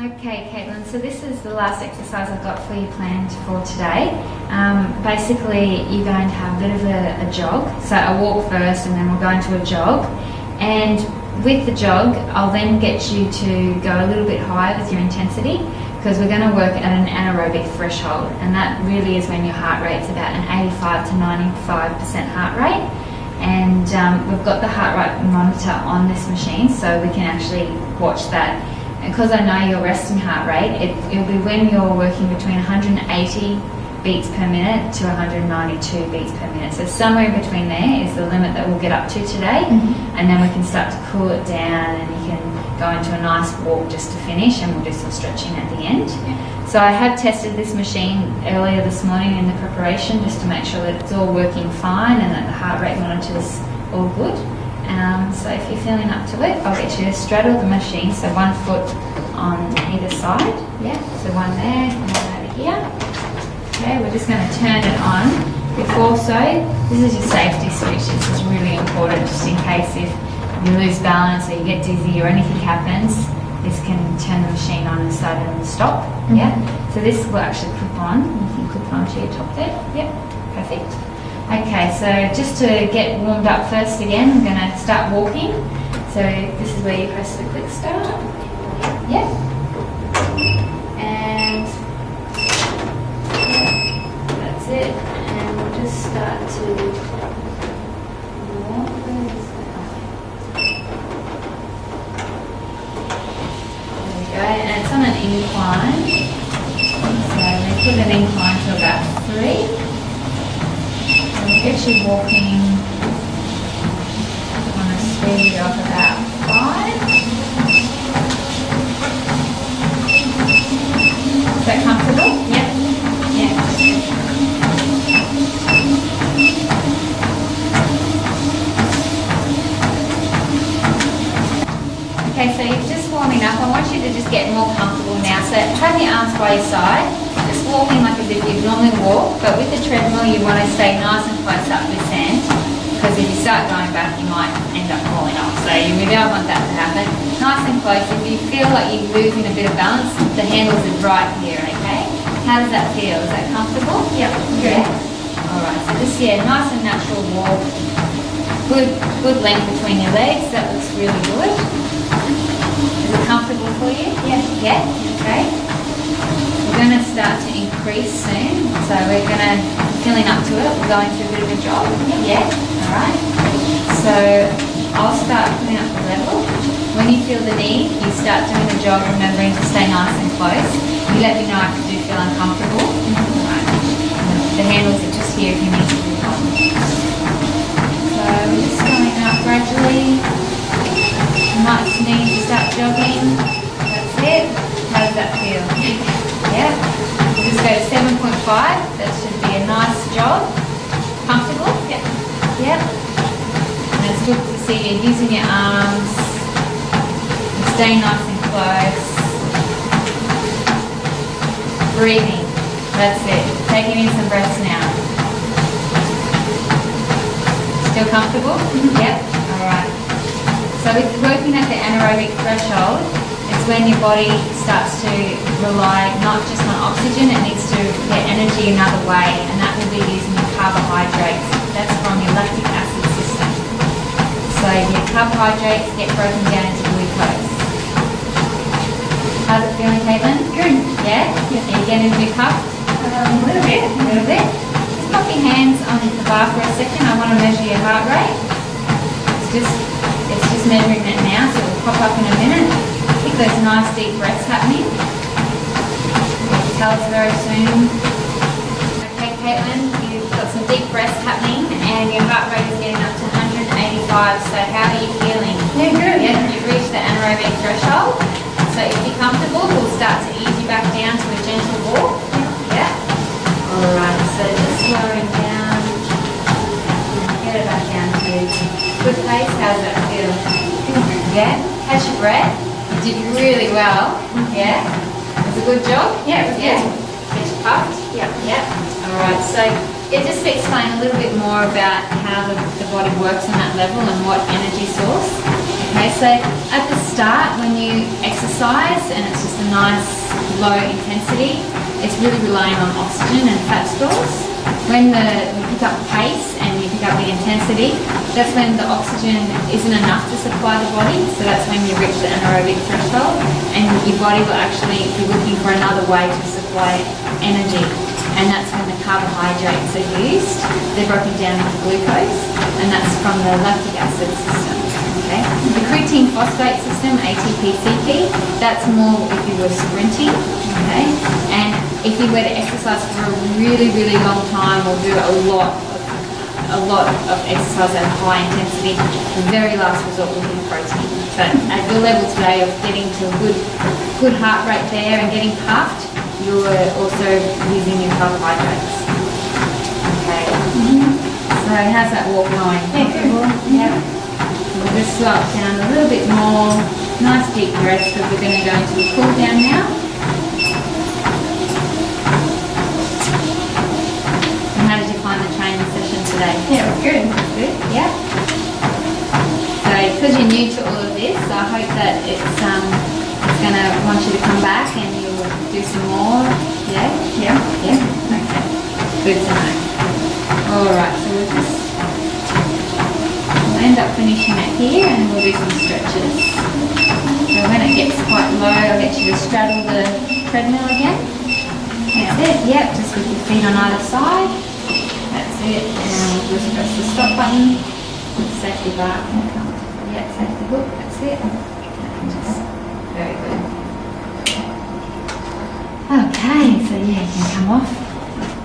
Okay, Caitlin, so this is the last exercise I've got for you planned for today. Basically, you're going to have a bit of a jog. So a walk first and then we'll go into a jog. And with the jog, I'll then get you to go a little bit higher with your intensity because we're going to work at an anaerobic threshold. And that really is when your heart rate's about an 85 to 95% heart rate. And we've got the heart rate monitor on this machine so we can actually watch that. Because I know your resting heart rate, it'll be when you're working between 180 beats per minute to 192 beats per minute. So somewhere in between there is the limit that we'll get up to today. And then we can start to cool it down and you can go into a nice walk just to finish, and we'll do some stretching at the end. So I have tested this machine earlier this morning in the preparation just to make sure that it's all working fine and that the heart rate monitor is all good. So if you're feeling up to it, I'll get you to straddle the machine, so 1 foot on either side. Yeah, so one there and one over here. Okay, we're just going to turn it on. Before so, this is your safety switch. This is really important just in case if you lose balance or you get dizzy or anything happens, this can turn the machine on and suddenly stop. Yeah, so this will actually clip on. You can clip onto your top there. Yep, perfect. Okay, so just to get warmed up first again, I'm going to start walking. So this is where you press the quick start. Yep. And that's it. And we'll just start to walk. There we go. And it's on an incline. So we put an incline to about 3. We'll get you walking on a speed of about 5. Is that comfortable? Yep. Yeah. Okay, so you're just warming up. I want you to just get more comfortable now. So have your arms by your side. Just walking like as if you normally walk, but with the treadmill you want to stay nice and close up this end, because if you start going back you might end up falling off. So we don't want that to happen. Nice and close. If you feel like you're losing a bit of balance, the handles are right here, okay? How does that feel? Is that comfortable? Yep. Yeah. Alright, so just nice and natural walk. Good length between your legs. That looks really good. Is it comfortable for you? Yeah. Yeah? Okay. We're going to start to increase soon, so we're going to, filling up to it, we're going through a bit of a jog. Yeah, alright. So I'll start putting up the level. When you feel the need, you start doing the jog, remembering to stay nice and close. You let me know if you do feel uncomfortable. Alright. The handles are just here if you need to move on. So we're just going up gradually. You might need to start jogging. That's it. How does that feel? Yeah. We'll just go to 7.5. That should be a nice jog. Comfortable? Yep. Yep. And it's good to see you using your arms. And staying nice and close. Breathing. That's it. Taking in some breaths now. Still comfortable? Yep. Alright. So with working at the anaerobic threshold, it's when your body starts to rely not just on oxygen, it needs to get energy another way, and that will be using your carbohydrates. That's from your lactic acid system. So your carbohydrates get broken down into glucose. How's it feeling, Caitlin? Good. Yeah? Are you getting a bit puffed? A little bit. A little bit. Just pop your hands on the bar for a second. I want to measure your heart rate. It's just measuring that now, so it will pop up in a minute. Keep those nice deep breaths happening. Tell us very soon. Okay, Caitlin, you've got some deep breaths happening and your heart rate is getting up to 185. So how are you feeling? Yeah, good. Yeah, you've reached the anaerobic threshold. So if you're comfortable, we'll start to ease you back down to a gentle walk. Yeah. Alright, so just slowing down. Get it back down to good pace. How's that feel? Yeah? Catch your breath. You did really well. Yeah? It was a good job? Yeah, it was good. Get you puffed? Yep. Yep. Alright, so just to explain a little bit more about how the body works on that level and what energy source. Okay, so at the start when you exercise and it's just a nice low intensity, it's really relying on oxygen and fat stores. When you pick up pace and you pick up the intensity, that's when the oxygen isn't enough to supply the body, so that's when you reach the anaerobic threshold and your body will actually be looking for another way to supply energy, and that's when the carbohydrates are used. They're broken down into glucose, and that's from the lactic acid system. Okay. The creatine phosphate system, ATP-CP, that's more if you were sprinting, okay? And if you were to exercise for a really, really long time or do a lot of exercise at a high intensity, the very last resort will be protein. But at your level today of getting to a good heart rate there and getting puffed, you're also using your carbohydrates. Okay. So how's that walk going? Yeah. We'll just slow it down a little bit more. Nice deep breaths because we're going to go into a cool down now. And how did you find the training session today? Yeah, it was good. Good? Yeah. So because you're new to all of this, I hope that it's going to want you to come back and you'll do some more. Yeah? Yeah. Yeah? Okay. Good to know. Alright, so we'll just end up finishing it here and we'll do some stretches. So when it gets quite low, I'll get you to straddle the treadmill again. That's it, yep, just with your feet on either side. That's it, and we'll just press the stop button, safety bar, yeah, safety hook, that's it. And just, very good. Okay, so yeah, you can come off.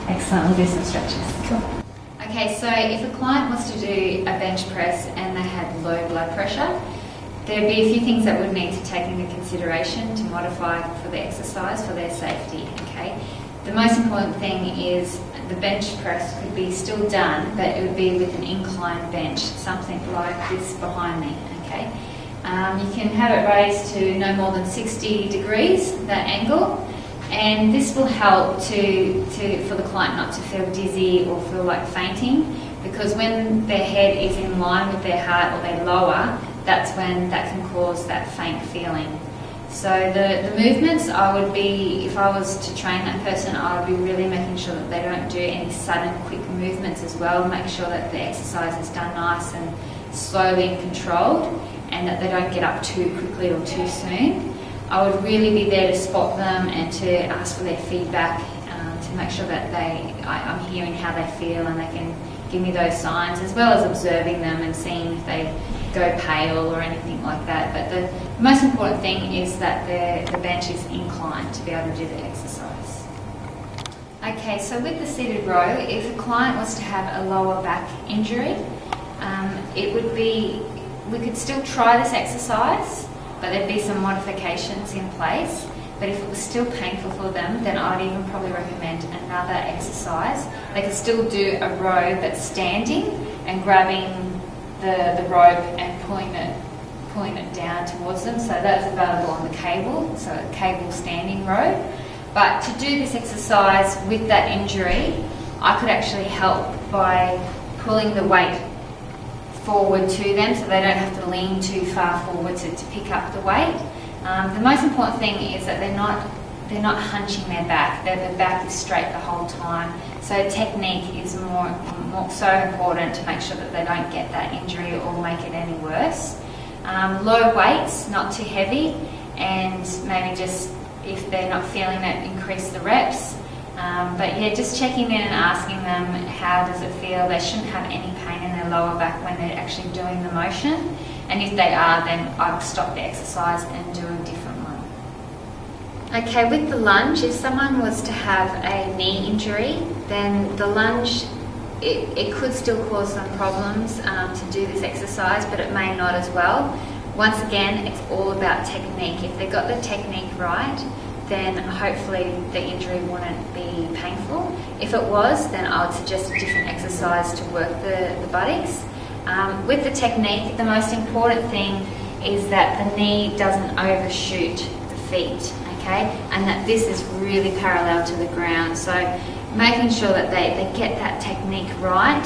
Excellent, we'll do some stretches. Cool. Okay, so if a client wants to do a bench press and they had low blood pressure, there'd be a few things that would need to take into consideration to modify for the exercise for their safety, okay? The most important thing is the bench press could be still done, but it would be with an inclined bench, something like this behind me, okay? You can have it raised to no more than 60 degrees, that angle, and this will help for the client not to feel dizzy or feel like fainting, because when their head is in line with their heart or they lower, that's when that can cause that faint feeling. So the movements, I would be, if I was to train that person, I would be really making sure that they don't do any sudden quick movements as well, make sure that the exercise is done nice and slowly and controlled, and that they don't get up too quickly or too soon. I would really be there to spot them and to ask for their feedback, to make sure that I'm hearing how they feel and they can give me those signs, as well as observing them and seeing if they go pale or anything like that. But the most important thing is that the bench is inclined to be able to do the exercise. Okay, so with the seated row, if a client was to have a lower back injury, we could still try this exercise, but there'd be some modifications in place. But if it was still painful for them, then I'd even probably recommend another exercise. They could still do a row but standing and grabbing the rope and pulling it down towards them. So that's available on the cable, so a cable standing row. But to do this exercise with that injury, I could actually help by pulling the weight forward to them so they don't have to lean too far forward to pick up the weight. The most important thing is that they're not hunching their back. Their back is straight the whole time. So technique is more so important to make sure that they don't get that injury or make it any worse. Low weights, not too heavy, and maybe just if they're not feeling it, increase the reps. But yeah, just checking in and asking them how does it feel. They shouldn't have any pain in their lower back when they're actually doing the motion. And if they are, then I'd stop the exercise and do a different one. Okay, with the lunge, if someone was to have a knee injury, then the lunge, it could still cause some problems to do this exercise, but it may not as well. Once again, it's all about technique. If they got the technique right, then hopefully the injury wouldn't be painful. If it was, then I would suggest a different exercise to work the buttocks. With the technique, the most important thing is that the knee doesn't overshoot the feet, okay? And that this is really parallel to the ground. So making sure that they get that technique right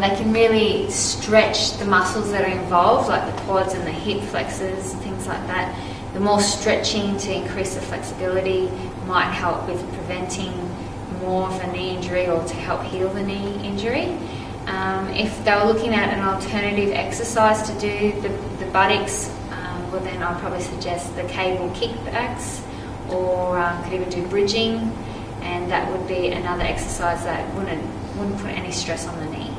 They can really stretch the muscles that are involved, like the quads and the hip flexors and things like that. The more stretching to increase the flexibility might help with preventing more of a knee injury or to help heal the knee injury. If they were looking at an alternative exercise to do the buttocks, well then I'd probably suggest the cable kickbacks, or could even do bridging, and that would be another exercise that wouldn't put any stress on the knee.